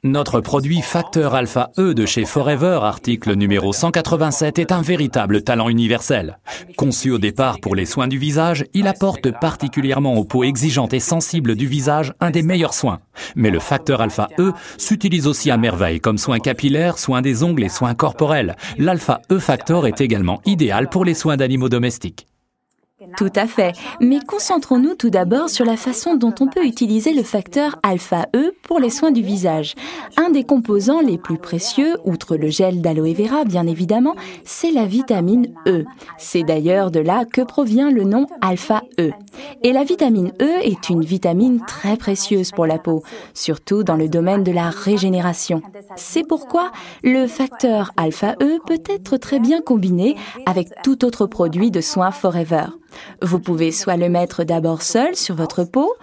Notre produit Facteur Alpha E de chez Forever, article numéro 187, est un véritable talent universel. Conçu au départ pour les soins du visage, il apporte particulièrement aux peaux exigeantes et sensibles du visage un des meilleurs soins. Mais le Facteur Alpha E s'utilise aussi à merveille comme soin capillaire, soins des ongles et soins corporels. L'Alpha E Factor est également idéal pour les soins d'animaux domestiques. Tout à fait, mais concentrons-nous tout d'abord sur la façon dont on peut utiliser le facteur alpha E pour les soins du visage. Un des composants les plus précieux, outre le gel d'aloe vera bien évidemment, c'est la vitamine E. C'est d'ailleurs de là que provient le nom alpha E. Et la vitamine E est une vitamine très précieuse pour la peau, surtout dans le domaine de la régénération. C'est pourquoi le facteur alpha E peut être très bien combiné avec tout autre produit de soins Forever. Vous pouvez soit le mettre d'abord seul sur votre peau,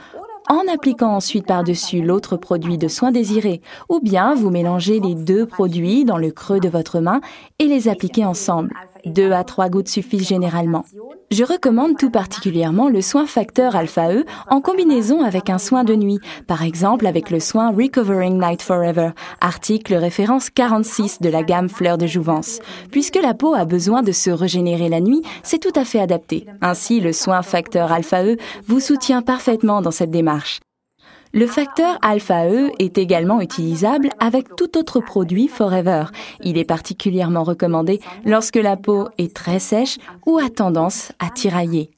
en appliquant ensuite par-dessus l'autre produit de soin désiré, ou bien vous mélangez les deux produits dans le creux de votre main et les appliquez ensemble. 2 à 3 gouttes suffisent généralement. Je recommande tout particulièrement le soin Facteur Alpha E en combinaison avec un soin de nuit, par exemple avec le soin Recovering Night Forever, article référence 46 de la gamme Fleurs de Jouvence. Puisque la peau a besoin de se régénérer la nuit, c'est tout à fait adapté. Ainsi, le soin Facteur Alpha E vous soutient parfaitement dans cette démarche. Le facteur alpha E est également utilisable avec tout autre produit Forever. Il est particulièrement recommandé lorsque la peau est très sèche ou a tendance à tirailler.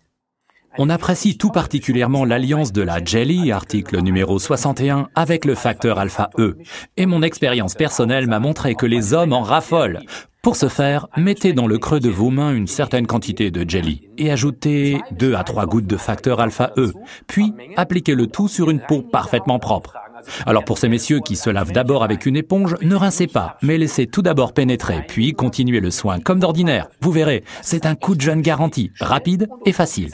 On apprécie tout particulièrement l'alliance de la Jelly, article numéro 61, avec le facteur Alpha E. Et mon expérience personnelle m'a montré que les hommes en raffolent. Pour ce faire, mettez dans le creux de vos mains une certaine quantité de Jelly et ajoutez 2 à 3 gouttes de facteur Alpha E. Puis, appliquez le tout sur une peau parfaitement propre. Alors pour ces messieurs qui se lavent d'abord avec une éponge, ne rincez pas, mais laissez tout d'abord pénétrer, puis continuez le soin comme d'ordinaire. Vous verrez, c'est un coup de jeune garanti, rapide et facile.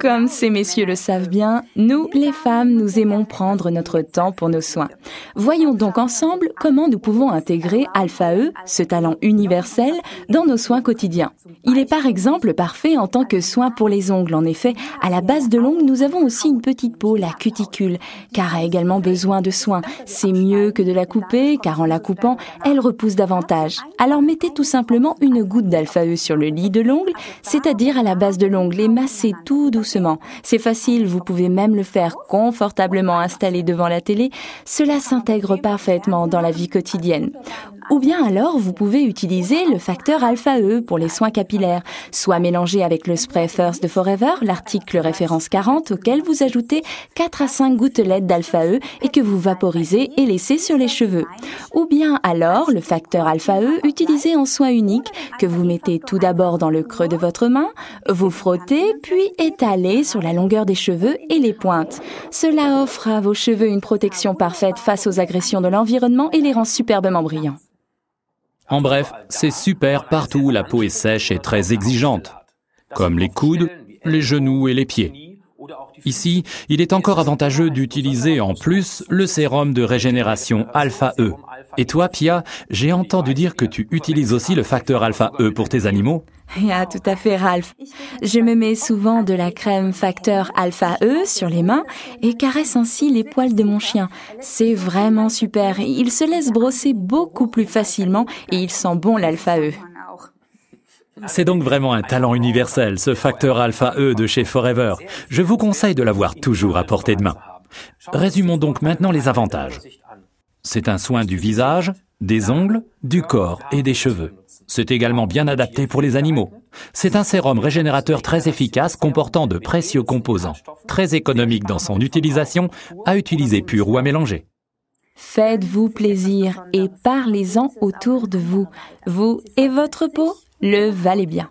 Comme ces messieurs le savent bien, nous, les femmes, nous aimons prendre notre temps pour nos soins. Voyons donc ensemble comment nous pouvons intégrer Alpha E, ce talent universel, dans nos soins quotidiens. Il est par exemple parfait en tant que soin pour les ongles. En effet, à la base de l'ongle, nous avons aussi une petite peau, la cuticule, car a également besoin de soins. C'est mieux que de la couper, car en la coupant, elle repousse davantage. Alors mettez tout simplement une goutte d'Alpha E sur le lit de l'ongle, c'est-à-dire à la base de l'ongle, et massez tout doucement. C'est facile, vous pouvez même le faire confortablement installé devant la télé. Cela s'intègre parfaitement dans la vie quotidienne. Ou bien alors, vous pouvez utiliser le facteur Alpha E pour les soins capillaires, soit mélangé avec le spray First de Forever, l'article référence 40, auquel vous ajoutez 4 à 5 gouttelettes d'Alpha E et que vous vaporisez et laissez sur les cheveux. Ou bien alors, le facteur Alpha E utilisé en soin unique, que vous mettez tout d'abord dans le creux de votre main, vous frottez, puis étalez sur la longueur des cheveux et les pointes. Cela offre à vos cheveux une protection parfaite face aux agressions de l'environnement et les rend superbement brillants. En bref, c'est super partout où la peau est sèche et très exigeante, comme les coudes, les genoux et les pieds. Ici, il est encore avantageux d'utiliser en plus le sérum de régénération Alpha E. Et toi, Pia, j'ai entendu dire que tu utilises aussi le facteur Alpha E pour tes animaux. Ah, tout à fait, Ralph. Je me mets souvent de la crème facteur Alpha E sur les mains et caresse ainsi les poils de mon chien. C'est vraiment super. Il se laisse brosser beaucoup plus facilement et il sent bon l'Alpha E. C'est donc vraiment un talent universel, ce facteur Alpha E de chez Forever. Je vous conseille de l'avoir toujours à portée de main. Résumons donc maintenant les avantages. C'est un soin du visage, des ongles, du corps et des cheveux. C'est également bien adapté pour les animaux. C'est un sérum régénérateur très efficace comportant de précieux composants, très économique dans son utilisation, à utiliser pur ou à mélanger. Faites-vous plaisir et parlez-en autour de vous. Vous et votre peau le valez bien.